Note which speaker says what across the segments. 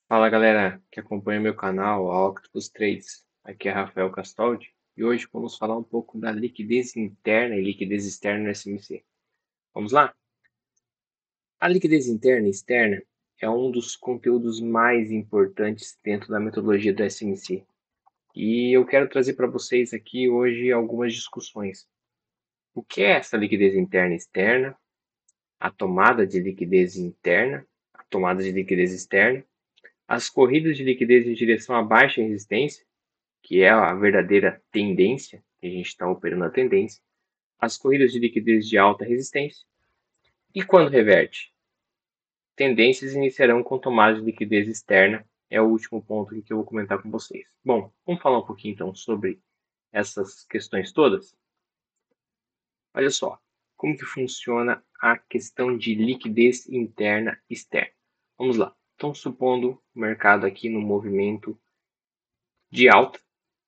Speaker 1: Fala galera que acompanha meu canal, a Octopus Trades. Aqui é Rafael Castoldi e hoje vamos falar um pouco da liquidez interna e liquidez externa no SMC. Vamos lá? A liquidez interna e externa é um dos conteúdos mais importantes dentro da metodologia do SMC. E eu quero trazer para vocês aqui hoje algumas discussões. O que é essa liquidez interna e externa? A tomada de liquidez interna, a tomada de liquidez externa, as corridas de liquidez em direção à baixa resistência, que é a verdadeira tendência, que a gente está operando a tendência, as corridas de liquidez de alta resistência, e quando reverte? Tendências iniciarão com tomada de liquidez externa, é o último ponto que eu vou comentar com vocês. Bom, vamos falar um pouquinho então sobre essas questões todas? Olha só, como que funciona a questão de liquidez interna e externa. Vamos lá, então supondo o mercado aqui no movimento de alta,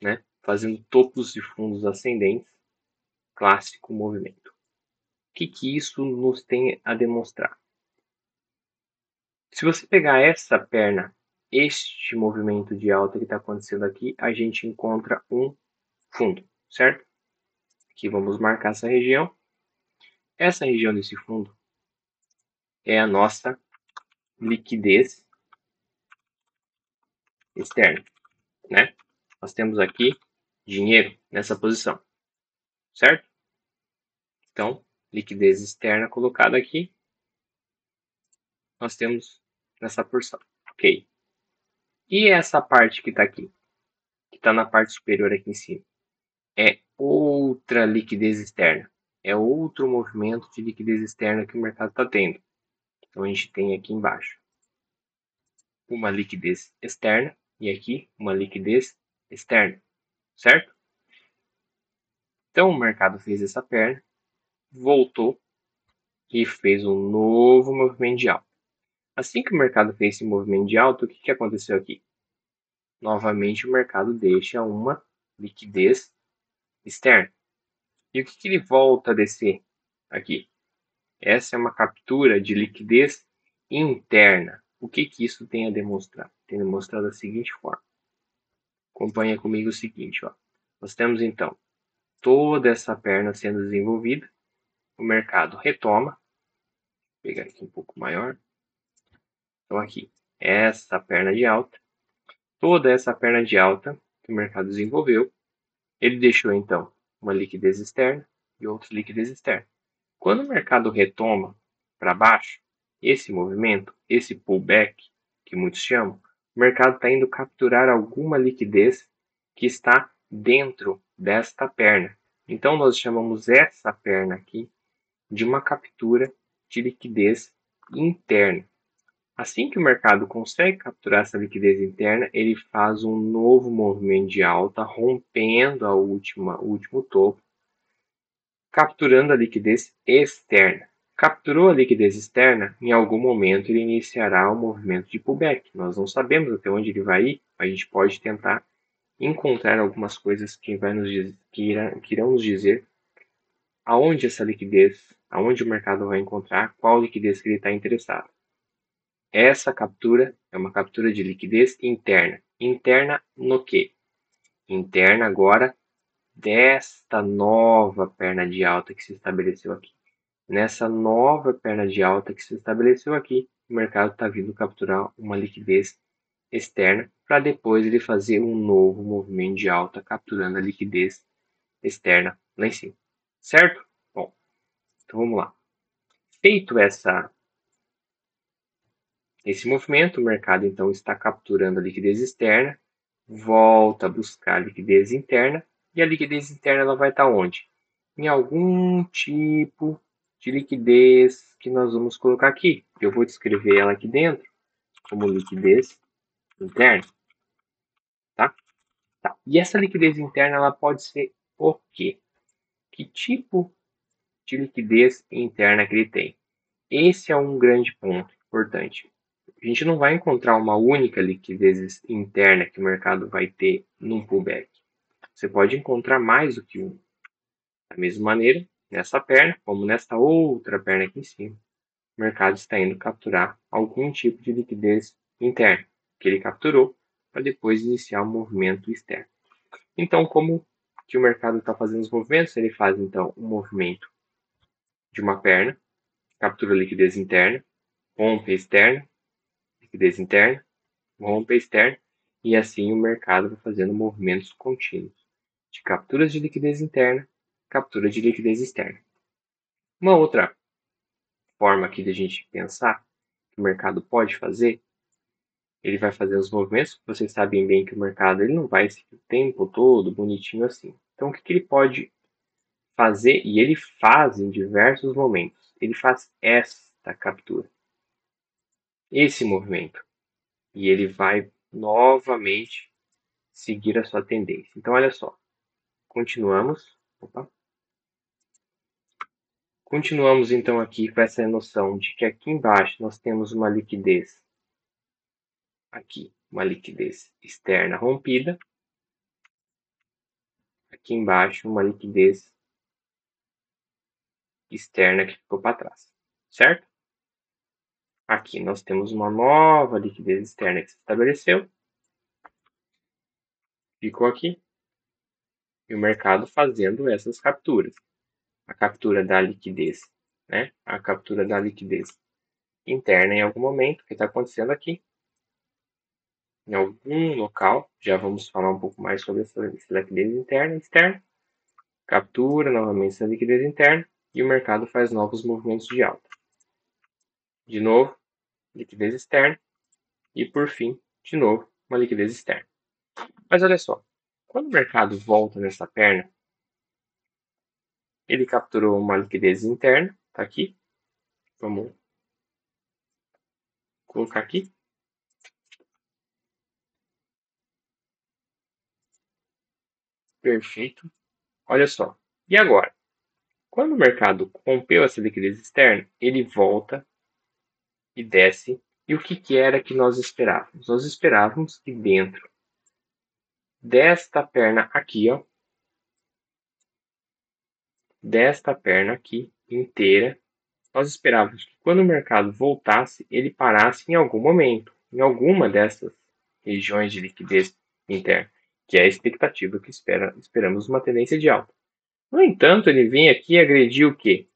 Speaker 1: né, fazendo topos de fundos ascendentes, clássico movimento. O que isso nos tem a demonstrar? Se você pegar essa perna, este movimento de alta que está acontecendo aqui, a gente encontra um fundo, certo? Aqui vamos marcar essa região. Essa região desse fundo é a nossa liquidez externa, né? Nós temos aqui dinheiro nessa posição, certo? Então, liquidez externa colocada aqui, nós temos nessa porção, ok? E essa parte que está aqui, que está na parte superior aqui em cima, é outra liquidez externa, é outro movimento de liquidez externa que o mercado está tendo. Então a gente tem aqui embaixo uma liquidez externa e aqui uma liquidez externa, certo? Então o mercado fez essa perna, voltou e fez um novo movimento de alta. Assim que o mercado fez esse movimento de alta, o que aconteceu aqui? Novamente o mercado deixa uma liquidez externa. E o que ele volta a descer aqui? Essa é uma captura de liquidez interna. O que isso tem a demonstrar? Tem demonstrado da seguinte forma. Acompanha comigo o seguinte, ó. Nós temos então toda essa perna sendo desenvolvida, o mercado retoma, vou pegar aqui um pouco maior. Então aqui, essa perna de alta, toda essa perna de alta que o mercado desenvolveu, ele deixou então uma liquidez externa e outra liquidez externa. Quando o mercado retoma para baixo, esse movimento, esse pullback, que muitos chamam, o mercado está indo capturar alguma liquidez que está dentro desta perna. Então, nós chamamos essa perna aqui de uma captura de liquidez interna. Assim que o mercado consegue capturar essa liquidez interna, ele faz um novo movimento de alta, rompendo o último topo, capturando a liquidez externa. Capturou a liquidez externa, em algum momento ele iniciará o movimento de pullback. Nós não sabemos até onde ele vai ir, a gente pode tentar encontrar algumas coisas que irão nos dizer aonde essa liquidez, aonde o mercado vai encontrar, qual liquidez que ele está interessado. Essa captura é uma captura de liquidez interna. Interna no quê? Interna agora desta nova perna de alta que se estabeleceu aqui. Nessa nova perna de alta que se estabeleceu aqui, o mercado está vindo capturar uma liquidez externa para depois ele fazer um novo movimento de alta capturando a liquidez externa lá em cima. Certo? Bom, então vamos lá. Feito esse movimento, o mercado então está capturando a liquidez externa, volta a buscar a liquidez interna e a liquidez interna ela vai estar onde? Em algum tipo de liquidez que nós vamos colocar aqui. Eu vou descrever ela aqui dentro como liquidez interna, tá? Tá. E essa liquidez interna ela pode ser o quê? Que tipo de liquidez interna que ele tem? Esse é um grande ponto importante. A gente não vai encontrar uma única liquidez interna que o mercado vai ter num pullback. Você pode encontrar mais do que um. Da mesma maneira, nessa perna, como nesta outra perna aqui em cima, o mercado está indo capturar algum tipo de liquidez interna. que ele capturou para depois iniciar um movimento externo. Então, como que o mercado está fazendo os movimentos? Ele faz, então, um movimento de uma perna, captura a liquidez interna, rompe a externa, liquidez interna, rompe a externa, e assim o mercado vai fazendo movimentos contínuos de capturas de liquidez interna, captura de liquidez externa. Uma outra forma aqui de a gente pensar que o mercado pode fazer, ele vai fazer os movimentos, vocês sabem bem que o mercado ele não vai seguir o tempo todo bonitinho assim. Então, o que ele pode fazer, e ele faz em diversos momentos, ele faz esta captura, esse movimento, e ele vai novamente seguir a sua tendência. Então, olha só, continuamos, continuamos então aqui com essa noção de que aqui embaixo nós temos uma liquidez, aqui, uma liquidez externa rompida, aqui embaixo uma liquidez externa que ficou para trás, certo? Aqui nós temos uma nova liquidez externa que se estabeleceu, ficou aqui, e o mercado fazendo essas capturas. A captura da liquidez, né? A captura da liquidez interna em algum momento, que está acontecendo aqui, em algum local, já vamos falar um pouco mais sobre essa liquidez interna e externa, captura novamente essa liquidez interna, e o mercado faz novos movimentos de alta. De novo, liquidez externa, e por fim, de novo, uma liquidez externa. Mas olha só, quando o mercado volta nessa perna, ele capturou uma liquidez interna, tá aqui, vamos colocar aqui. Perfeito. Olha só. E agora? Quando o mercado rompeu essa liquidez externa, ele volta e desce. E o que era que nós esperávamos? Nós esperávamos que dentro desta perna aqui, ó, desta perna aqui inteira, nós esperávamos que quando o mercado voltasse, ele parasse em algum momento, em alguma dessas regiões de liquidez interna, que é a expectativa que esperamos uma tendência de alta. No entanto, ele vem aqui e agrediu o quê?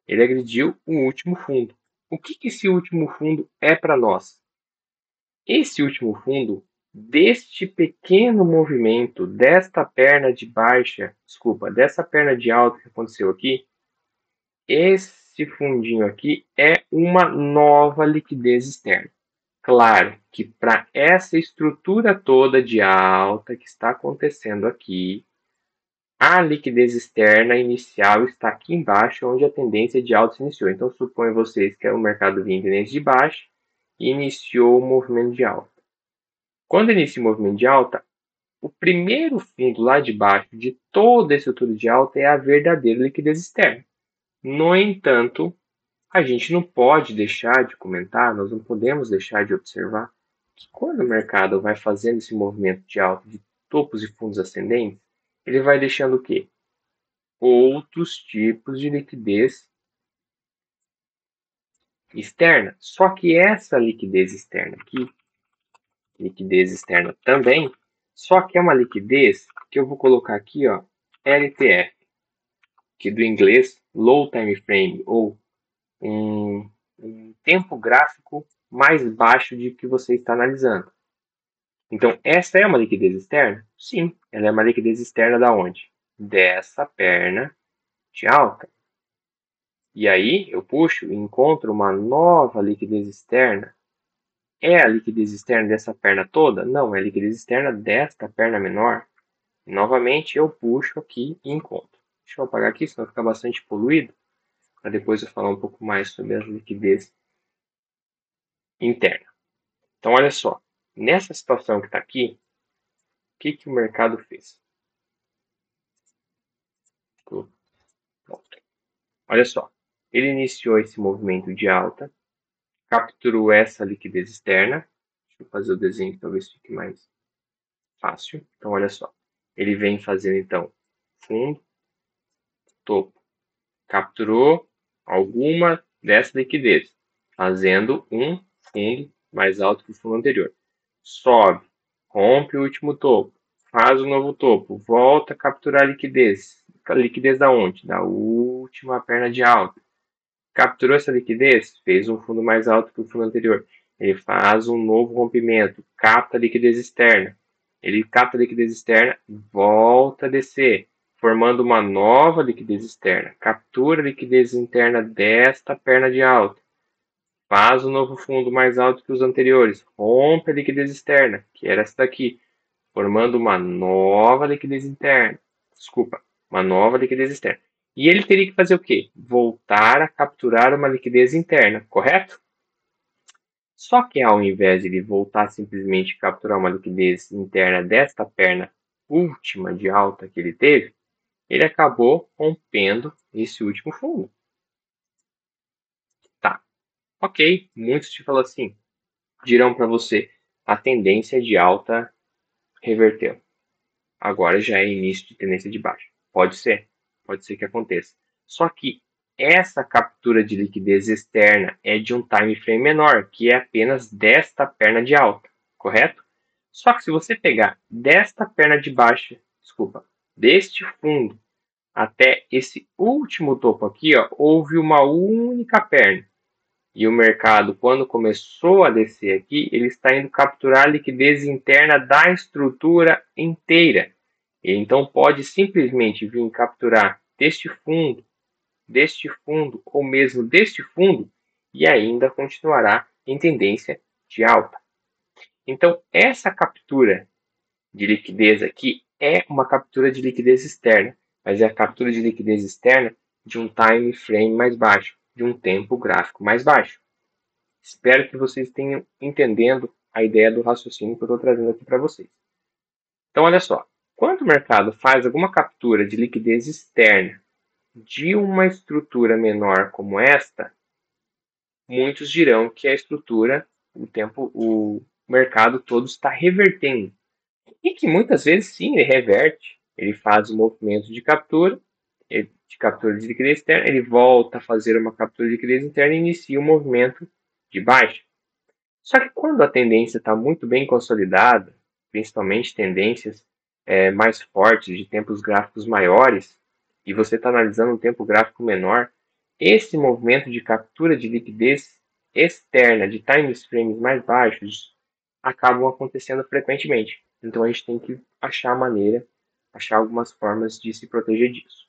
Speaker 1: Ele agrediu o último fundo. O que esse último fundo é para nós? Esse último fundo, deste pequeno movimento, desta perna de baixa, desculpa, dessa perna de alta que aconteceu aqui, esse fundinho aqui é uma nova liquidez externa. Claro que para essa estrutura toda de alta que está acontecendo aqui, a liquidez externa inicial está aqui embaixo, onde a tendência de alta se iniciou. Então, suponho vocês que o mercado vinha em tendência de baixa e iniciou o movimento de alta. Quando inicia o movimento de alta, o primeiro fundo lá de baixo de toda a estrutura de alta é a verdadeira liquidez externa. No entanto, a gente não pode deixar de comentar, nós não podemos deixar de observar que quando o mercado vai fazendo esse movimento de alta de topos e fundos ascendentes, ele vai deixando o quê? Outros tipos de liquidez externa. Só que essa liquidez externa aqui, liquidez externa também, só que é uma liquidez que eu vou colocar aqui, ó, LTF, que do inglês Low Time Frame, ou um tempo gráfico mais baixo de que você está analisando. Então, essa é uma liquidez externa? Sim, ela é uma liquidez externa da onde? Dessa perna de alta. E aí eu puxo e encontro uma nova liquidez externa. É a liquidez externa dessa perna toda? Não, é a liquidez externa desta perna menor. E, novamente eu puxo aqui e encontro. Deixa eu apagar aqui, senão fica bastante poluído. Para depois eu falar um pouco mais sobre a liquidez interna. Então olha só, nessa situação que está aqui, o que o mercado fez? Olha só, ele iniciou esse movimento de alta, capturou essa liquidez externa. Deixa eu fazer o desenho que talvez fique mais fácil. Então, olha só, ele vem fazendo então fundo, topo, capturou alguma dessa liquidez, fazendo um fundo mais alto que o fundo anterior. sobe, rompe o último topo, faz o novo topo, volta a capturar a liquidez. A liquidez da onde? Da última perna de alta. Capturou essa liquidez, fez um fundo mais alto que o fundo anterior. Ele faz um novo rompimento, capta a liquidez externa. Ele capta a liquidez externa, volta a descer, formando uma nova liquidez externa. Captura a liquidez interna desta perna de alta. Faz um novo fundo mais alto que os anteriores. Rompe a liquidez externa, que era essa daqui, formando uma nova liquidez interna. Desculpa, uma nova liquidez externa. E ele teria que fazer o quê? Voltar a capturar uma liquidez interna, correto? Só que ao invés de ele voltar simplesmente a capturar uma liquidez interna desta perna última de alta que ele teve, ele acabou rompendo esse último fundo. Tá, ok, muitos te falam assim, dirão para você, a tendência de alta reverteu. Agora já é início de tendência de baixa. Pode ser que aconteça. Só que essa captura de liquidez externa é de um time frame menor, que é apenas desta perna de alta, correto? Só que se você pegar desta perna de baixa, desculpa, deste fundo até esse último topo aqui, ó, houve uma única perna. E o mercado, quando começou a descer aqui, ele está indo capturar a liquidez interna da estrutura inteira. Então pode simplesmente vir capturar deste fundo ou mesmo deste fundo e ainda continuará em tendência de alta. Então essa captura de liquidez aqui é uma captura de liquidez externa, mas é a captura de liquidez externa de um time frame mais baixo, de um tempo gráfico mais baixo. Espero que vocês tenham entendendo a ideia do raciocínio que eu estou trazendo aqui para vocês. Então, olha só. Quando o mercado faz alguma captura de liquidez externa de uma estrutura menor como esta, muitos dirão que a estrutura, o mercado todo está revertendo. E que muitas vezes sim, ele reverte, ele faz um movimento de captura de liquidez externa, ele volta a fazer uma captura de liquidez interna e inicia um movimento de baixa. Só que quando a tendência está muito bem consolidada, principalmente tendências mais fortes, de tempos gráficos maiores, e você está analisando um tempo gráfico menor, esse movimento de captura de liquidez externa de time frames mais baixos acabam acontecendo frequentemente. Então a gente tem que achar maneira, achar algumas formas de se proteger disso.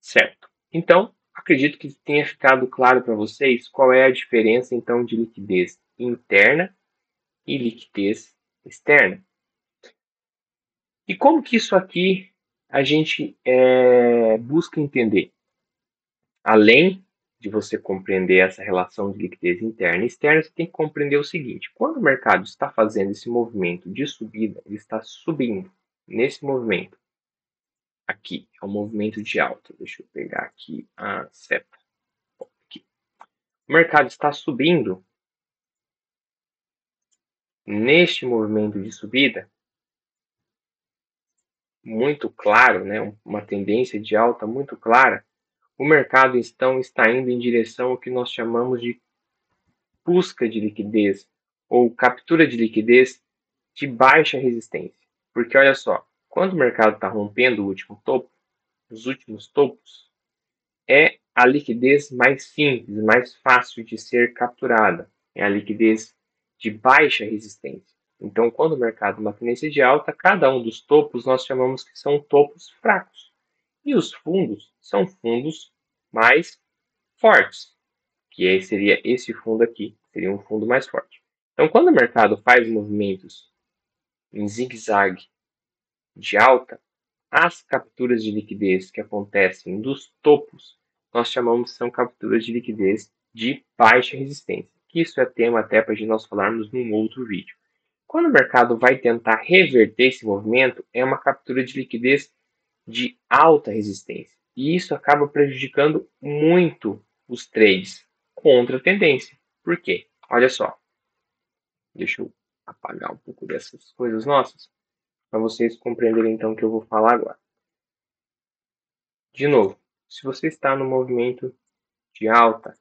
Speaker 1: Certo. Então, acredito que tenha ficado claro para vocês qual é a diferença então de liquidez interna e liquidez externa. E como que isso aqui a gente busca entender? Além de você compreender essa relação de liquidez interna e externa, você tem que compreender o seguinte: quando o mercado está fazendo esse movimento de subida, ele está subindo nesse movimento. Aqui é o movimento de alta. Deixa eu pegar aqui a seta. Aqui. O mercado está subindo neste movimento de subida, muito claro, né, uma tendência de alta muito clara, o mercado então está indo em direção ao que nós chamamos de busca de liquidez ou captura de liquidez de baixa resistência. Porque olha só, quando o mercado está rompendo o último topo, os últimos topos, é a liquidez mais simples, mais fácil de ser capturada. É a liquidez de baixa resistência. Então, quando o mercado é uma tendência de alta, cada um dos topos nós chamamos que são topos fracos. E os fundos são fundos mais fortes, que seria esse fundo aqui, seria um fundo mais forte. Então, quando o mercado faz movimentos em zigue-zague de alta, as capturas de liquidez que acontecem dos topos, nós chamamos de são capturas de liquidez de baixa resistência. Isso é tema até para nós falarmos num outro vídeo. Quando o mercado vai tentar reverter esse movimento, é uma captura de liquidez de alta resistência. E isso acaba prejudicando muito os trades contra a tendência. Por quê? Olha só. Deixa eu apagar um pouco dessas coisas nossas, para vocês compreenderem então o que eu vou falar agora. De novo, se você está no movimento de alta,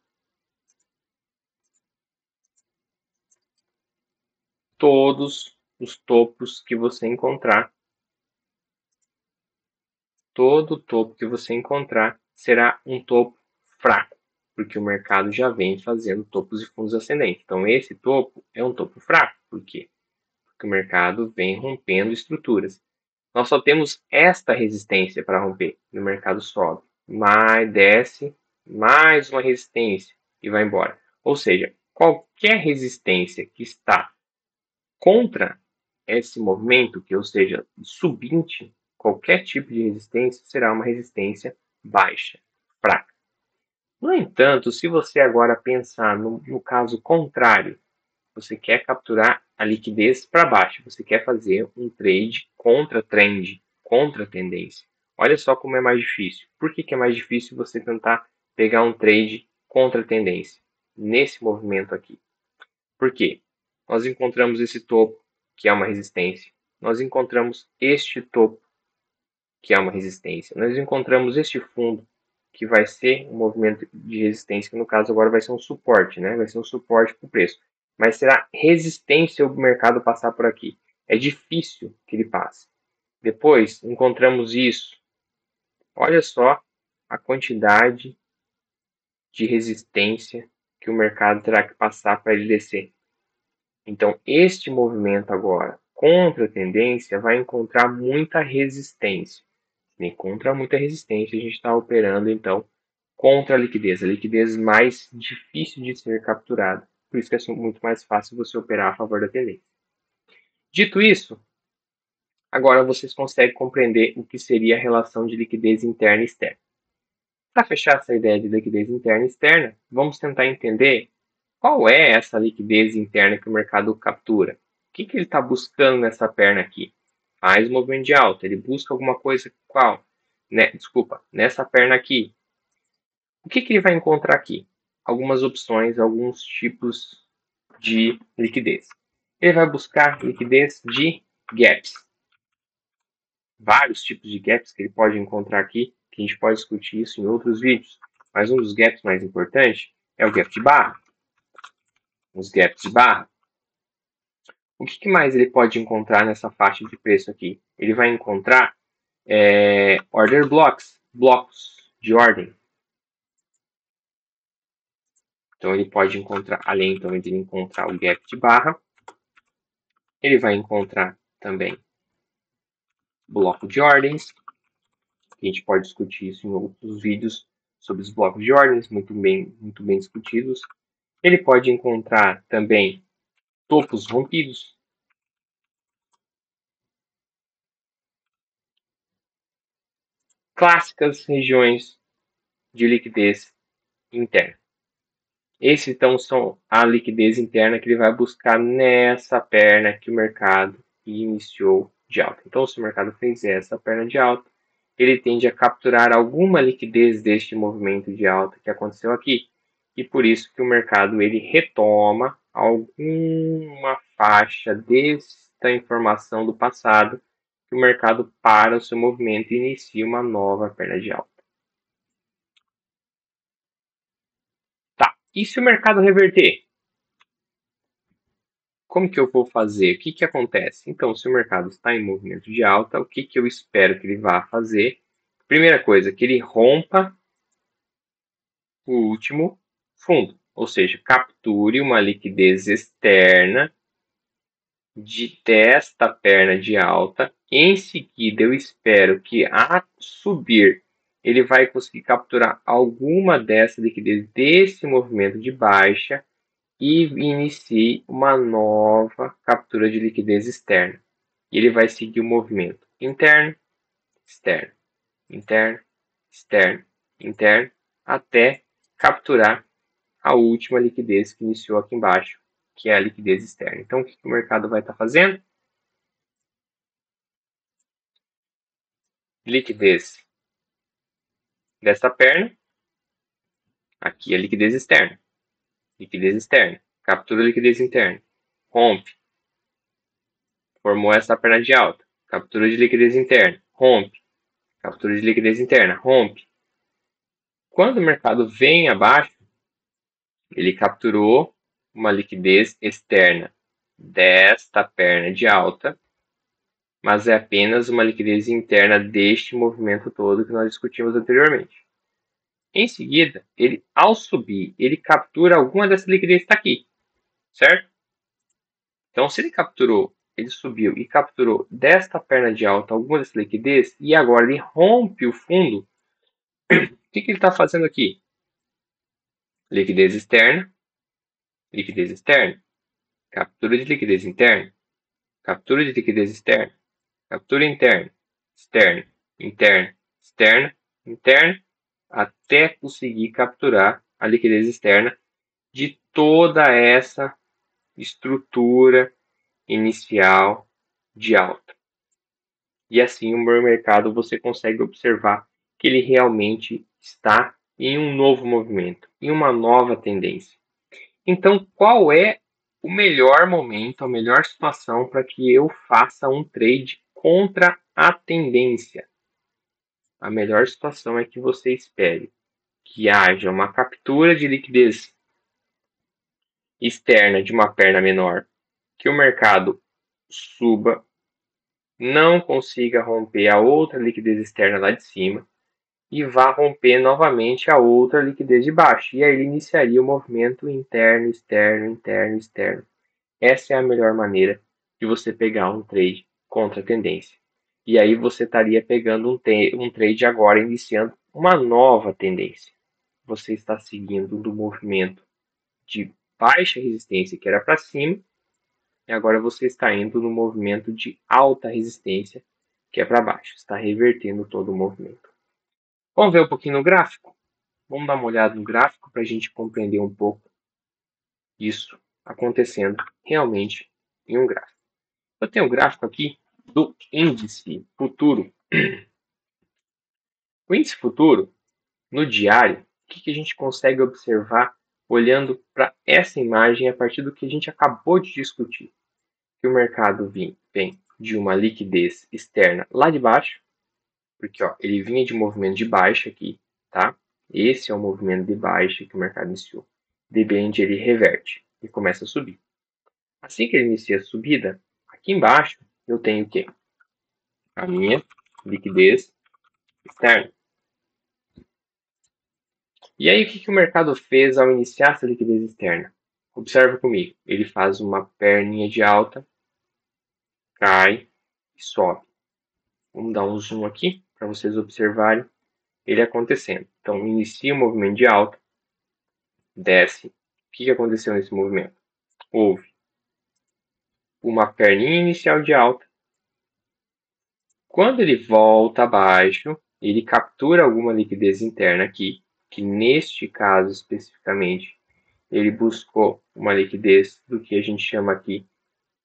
Speaker 1: todos os topos que você encontrar. Todo topo que você encontrar será um topo fraco, porque o mercado já vem fazendo topos e fundos ascendentes. Então, esse topo é um topo fraco. Por quê? Porque o mercado vem rompendo estruturas. Nós só temos esta resistência para romper. No mercado sobe, mas desce, mais uma resistência e vai embora. Ou seja, qualquer resistência que está contra esse movimento, que ou seja, subinte, qualquer tipo de resistência será uma resistência baixa, fraca. No entanto, se você agora pensar no caso contrário, você quer capturar a liquidez para baixo, você quer fazer um trade contra trend, contra tendência. Olha só como é mais difícil. Por que é mais difícil você tentar pegar um trade contra tendência nesse movimento aqui? Por quê? Nós encontramos esse topo, que é uma resistência. Nós encontramos este topo, que é uma resistência. Nós encontramos este fundo, que vai ser um movimento de resistência, que no caso agora vai ser um suporte, né? Vai ser um suporte para o preço. Mas será resistência o mercado passar por aqui. É difícil que ele passe. Depois encontramos isso. Olha só a quantidade de resistência que o mercado terá que passar para ele descer. Então, este movimento agora contra a tendência vai encontrar muita resistência. Se encontra muita resistência, a gente está operando então contra a liquidez mais difícil de ser capturada. Por isso que é muito mais fácil você operar a favor da tendência. Dito isso, agora vocês conseguem compreender o que seria a relação de liquidez interna e externa. Para fechar essa ideia de liquidez interna e externa, vamos tentar entender qual é essa liquidez interna que o mercado captura. O que ele está buscando nessa perna aqui? Faz movimento de alta, ele busca alguma coisa qual? Nessa perna aqui. O que ele vai encontrar aqui? Algumas opções, alguns tipos de liquidez. Ele vai buscar liquidez de gaps. Vários tipos de gaps que ele pode encontrar aqui, que a gente pode discutir isso em outros vídeos. Mas um dos gaps mais importantes é o gap de barra. Os gaps de barra. O que mais ele pode encontrar nessa faixa de preço aqui? Ele vai encontrar order blocks, blocos de ordem. Então ele pode encontrar, além então, de encontrar o gap de barra, ele vai encontrar também bloco de ordens. A gente pode discutir isso em outros vídeos sobre os blocos de ordens, muito bem discutidos. Ele pode encontrar também topos rompidos. Clássicas regiões de liquidez interna. Esses, então, são a liquidez interna que ele vai buscar nessa perna que o mercado iniciou de alta. Então, se o mercado fez essa perna de alta, ele tende a capturar alguma liquidez deste movimento de alta que aconteceu aqui. E por isso que o mercado ele retoma alguma faixa desta informação do passado, que o mercado para o seu movimento e inicia uma nova perna de alta. E se o mercado reverter? Como que eu vou fazer? O que acontece? Então, se o mercado está em movimento de alta, o que eu espero que ele vá fazer? Primeira coisa, que ele rompa o último fundo, ou seja, capture uma liquidez externa desta perna de alta. Em seguida, eu espero que a subir ele vai conseguir capturar alguma dessa liquidez desse movimento de baixa e inicie uma nova captura de liquidez externa. E ele vai seguir o movimento interno, externo, interno, externo, interno, até capturar a última liquidez que iniciou aqui embaixo, que é a liquidez externa. Então, o que o mercado vai estar fazendo? Liquidez dessa perna, aqui é a liquidez externa, captura a liquidez interna, rompe, formou essa perna de alta, captura de liquidez interna, rompe, captura de liquidez interna, rompe. Quando o mercado vem abaixo, ele capturou uma liquidez externa. desta perna de alta, mas é apenas uma liquidez interna deste movimento todo que nós discutimos anteriormente. Em seguida, ao subir, ele captura alguma dessa liquidez que está aqui, certo? Então, se ele subiu e capturou desta perna de alta alguma dessa liquidez, e agora ele rompe o fundo, o que ele está fazendo aqui? Liquidez externa, captura de liquidez interna, captura de liquidez externa, captura interna, externa, interna, externa, interna, até conseguir capturar a liquidez externa de toda essa estrutura inicial de alta. E assim o mercado você consegue observar que ele realmente está em um novo movimento, em uma nova tendência. Então, qual é o melhor momento, a melhor situação para que eu faça um trade contra a tendência? A melhor situação é que você espere que haja uma captura de liquidez externa de uma perna menor, que o mercado suba, não consiga romper a outra liquidez externa lá de cima e vá romper novamente a outra liquidez de baixo. E aí ele iniciaria o movimento interno, externo, interno, externo. Essa é a melhor maneira de você pegar um trade contra a tendência. E aí você estaria pegando um trade agora, iniciando uma nova tendência. Você está seguindo do movimento de baixa resistência, que era para cima, e agora você está indo no movimento de alta resistência, que é para baixo. Está revertendo todo o movimento. Vamos ver um pouquinho no gráfico? Vamos dar uma olhada no gráfico para a gente compreender um pouco isso acontecendo realmente em um gráfico. Eu tenho um gráfico aqui do índice futuro. O índice futuro, no diário, o que a gente consegue observar olhando para essa imagem a partir do que a gente acabou de discutir? Que o mercado vem de uma liquidez externa lá de baixo, porque ele vinha de movimento de baixa aqui, tá? Esse é o movimento de baixa que o mercado iniciou. De repente ele reverte e começa a subir. Assim que ele inicia a subida, aqui embaixo eu tenho o quê? A minha liquidez externa. E aí o que o mercado fez ao iniciar essa liquidez externa? Observa comigo. Ele faz uma perninha de alta, cai e sobe. Vamos dar um zoom aqui para vocês observarem ele acontecendo. Então, inicia o movimento de alta, desce. O que aconteceu nesse movimento? Houve uma perninha inicial de alta. Quando ele volta abaixo, ele captura alguma liquidez interna aqui, que neste caso especificamente, ele buscou uma liquidez do que a gente chama aqui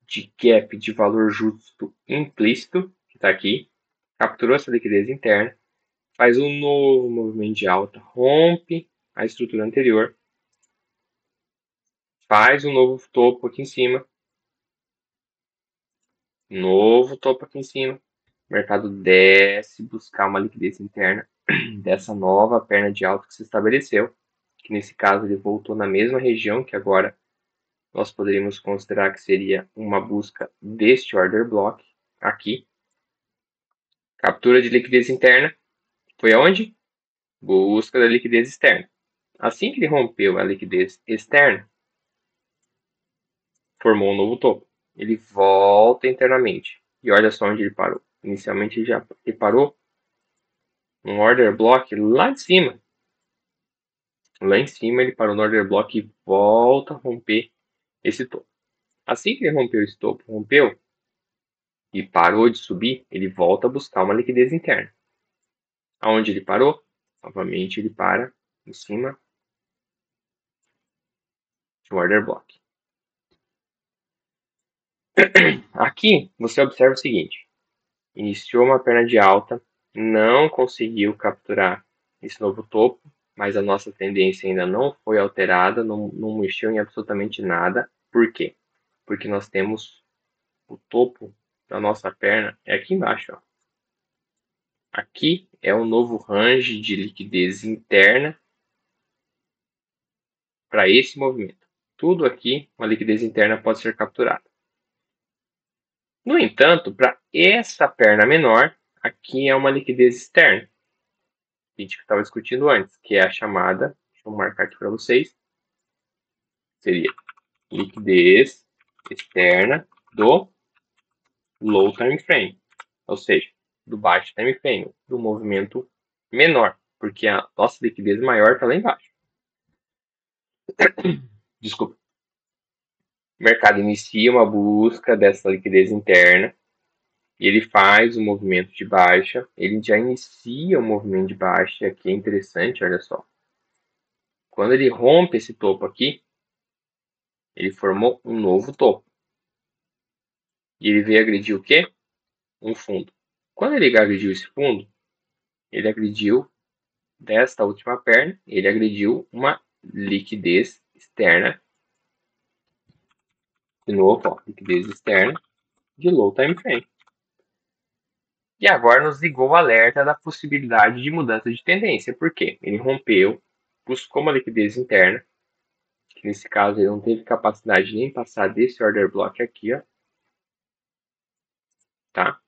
Speaker 1: de gap de valor justo implícito, que está aqui, capturou essa liquidez interna, faz um novo movimento de alta, rompe a estrutura anterior, faz um novo topo aqui em cima, novo topo aqui em cima, o mercado desce buscar uma liquidez interna dessa nova perna de alta que se estabeleceu, que nesse caso ele voltou na mesma região que agora nós poderíamos considerar que seria uma busca deste order block aqui. Captura de liquidez interna foi aonde? Busca da liquidez externa. Assim que ele rompeu a liquidez externa, formou um novo topo. Ele volta internamente. E olha só onde ele parou. Inicialmente ele parou um order block lá de cima. Lá em cima ele parou no order block e volta a romper esse topo. Assim que ele rompeu esse topo, rompeu e parou de subir, ele volta a buscar uma liquidez interna. Aonde ele parou? Novamente ele para em cima de um order block. Aqui você observa o seguinte: iniciou uma perna de alta, não conseguiu capturar esse novo topo, mas a nossa tendência ainda não foi alterada, não mexeu em absolutamente nada. Por quê? Porque nós temos o topo da nossa perna é aqui embaixo. Ó. Aqui é um novo range de liquidez interna para esse movimento. Tudo aqui, uma liquidez interna pode ser capturada. No entanto, para essa perna menor, aqui é uma liquidez externa. A gente estava discutindo antes, que é a chamada, deixa eu marcar aqui para vocês, seria liquidez externa do low time frame, ou seja, do baixo time frame, do movimento menor, porque a nossa liquidez maior está lá embaixo. Desculpa. O mercado inicia uma busca dessa liquidez interna e ele faz o movimento de baixa, ele já inicia o movimento de baixa, e aqui é interessante, olha só. Quando ele rompe esse topo aqui, ele formou um novo topo. E ele veio agredir o quê? Um fundo. Quando ele agrediu esse fundo, ele agrediu desta última perna, ele agrediu uma liquidez externa. De novo, ó, liquidez externa de low time frame. E agora nos ligou o alerta da possibilidade de mudança de tendência. Por quê? Ele rompeu, buscou uma liquidez interna, que nesse caso ele não teve capacidade de nem passar desse order block aqui, ó. Tá?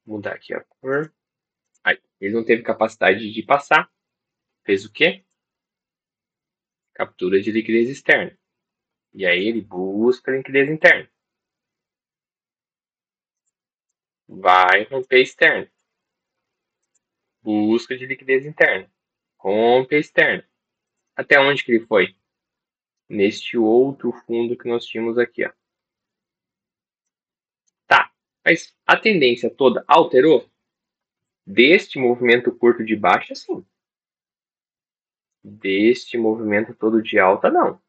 Speaker 1: Vou mudar aqui a cor. Aí, ele não teve capacidade de passar. Fez o quê? Captura de liquidez externa. E aí ele busca a liquidez interna. Vai romper externa. Busca de liquidez interna. Rompe externa. Até onde que ele foi? Neste outro fundo que nós tínhamos aqui, ó. Tá, mas a tendência toda alterou? Deste movimento curto de baixa, sim. Deste movimento todo de alta, não.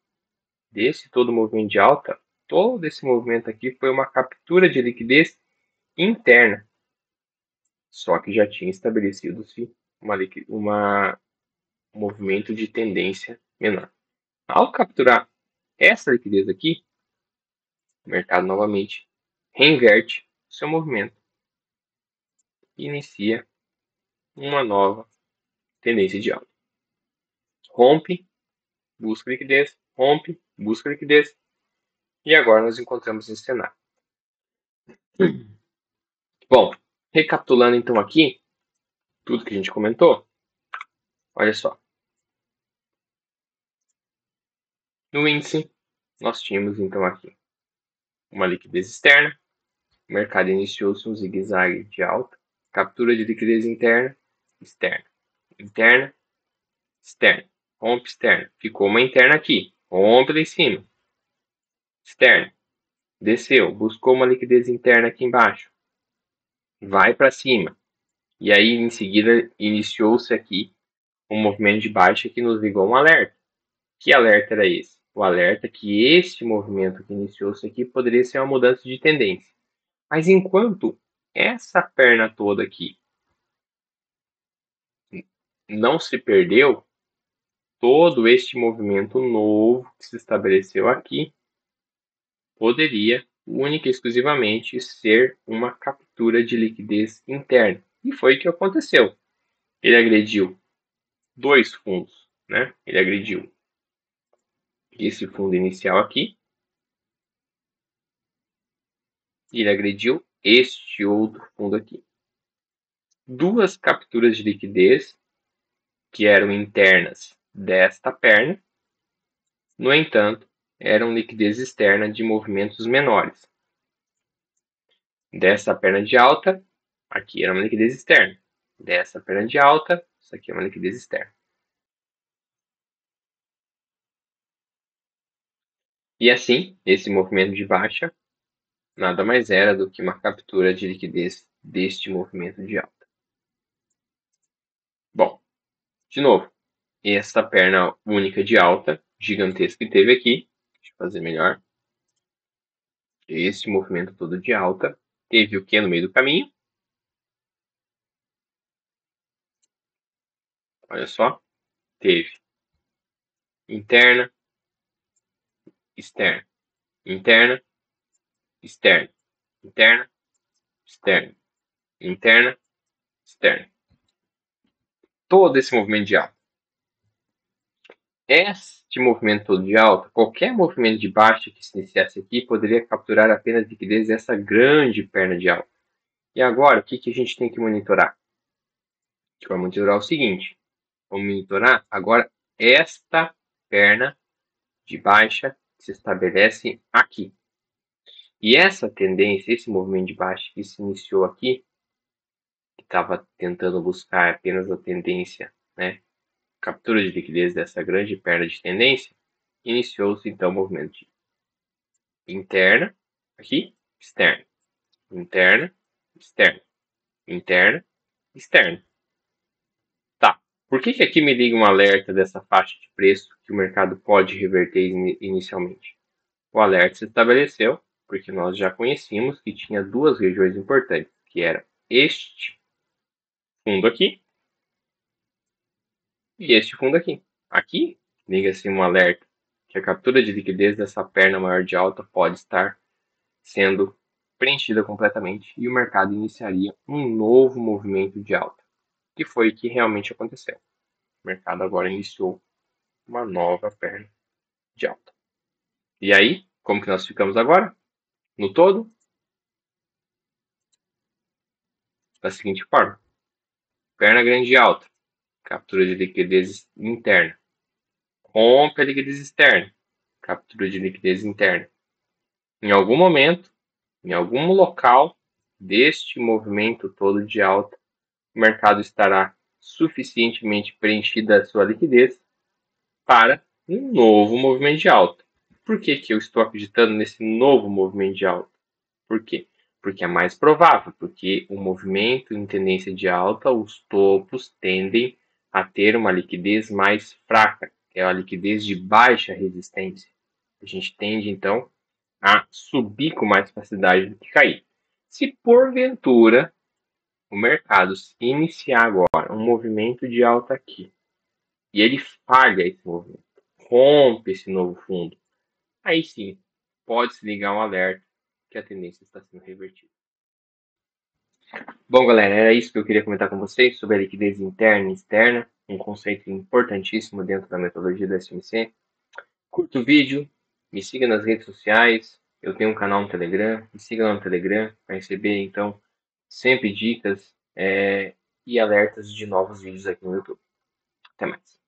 Speaker 1: Desse todo movimento de alta, todo esse movimento aqui foi uma captura de liquidez interna. Só que já tinha estabelecido-se um movimento de tendência menor. Ao capturar essa liquidez aqui, o mercado novamente reinverte seu movimento e inicia uma nova tendência de alta. Rompe, busca liquidez, rompe, busca liquidez, e agora nós encontramos esse cenário. Bom, recapitulando então aqui tudo que a gente comentou, olha só. No índice, nós tínhamos então aqui uma liquidez externa, o mercado iniciou-se um zigue-zague de alta, captura de liquidez interna, externa, interna, externa, rompe externa, ficou uma interna aqui, rompe lá em cima, externa, desceu, buscou uma liquidez interna aqui embaixo, vai para cima, e aí em seguida iniciou-se aqui um movimento de baixa que nos ligou um alerta. Que alerta era esse? O alerta que este movimento que iniciou-se aqui poderia ser uma mudança de tendência. Mas enquanto essa perna toda aqui não se perdeu, todo este movimento novo que se estabeleceu aqui poderia única e exclusivamente ser uma captura de liquidez interna. E foi o que aconteceu. Ele agrediu dois fundos, né? Ele agrediu esse fundo inicial aqui, e ele agrediu este outro fundo aqui. Duas capturas de liquidez que eram internas desta perna, no entanto, eram liquidez externa de movimentos menores. Dessa perna de alta, aqui era uma liquidez externa. Dessa perna de alta, isso aqui é uma liquidez externa. E assim, esse movimento de baixa nada mais era do que uma captura de liquidez deste movimento de alta. Bom, de novo, essa perna única de alta, gigantesca que teve aqui, deixa eu fazer melhor. Este movimento todo de alta teve o que no meio do caminho? Olha só, teve interna, externa, interna, externa, interna, externa, interna, externa. Todo esse movimento de alta. este movimento todo de alta, qualquer movimento de baixa que se iniciasse aqui poderia capturar apenas liquidez dessa grande perna de alta. E agora, o que a gente tem que monitorar? A gente vai monitorar o seguinte, vamos monitorar agora esta perna de baixa que se estabelece aqui. E essa tendência, esse movimento de baixa que se iniciou aqui, que estava tentando buscar apenas a tendência, né, captura de liquidez dessa grande perna de tendência, iniciou-se então o movimento de interna, aqui, externa, interna, externa, interna, externa. Tá, por que aqui me liga um alerta dessa faixa de preço que o mercado pode reverter inicialmente? O alerta se estabeleceu porque nós já conhecíamos que tinha duas regiões importantes, que era este fundo aqui e este fundo aqui. Aqui, liga-se um alerta que a captura de liquidez dessa perna maior de alta pode estar sendo preenchida completamente e o mercado iniciaria um novo movimento de alta, que foi o que realmente aconteceu. O mercado agora iniciou uma nova perna de alta. E aí, como que nós ficamos agora? No todo, da seguinte forma: perna grande de alta, captura de liquidez interna, rompe a liquidez externa, captura de liquidez interna. Em algum momento, em algum local deste movimento todo de alta, o mercado estará suficientemente preenchida a sua liquidez para um novo movimento de alta. Por que eu estou acreditando nesse novo movimento de alta? Por quê? Porque é mais provável, porque o movimento em tendência de alta, os topos tendem a ter uma liquidez mais fraca, que é a liquidez de baixa resistência. A gente tende, então, a subir com mais facilidade do que cair. Se porventura o mercado iniciar agora um movimento de alta aqui, e ele falha esse movimento, rompe esse novo fundo, aí sim, pode-se ligar um alerta que a tendência está sendo revertida. Bom, galera, era isso que eu queria comentar com vocês sobre a liquidez interna e externa, um conceito importantíssimo dentro da metodologia do SMC. Curta o vídeo, me siga nas redes sociais, eu tenho um canal no Telegram, me siga lá no Telegram para receber, então, sempre dicas e alertas de novos vídeos aqui no YouTube. Até mais.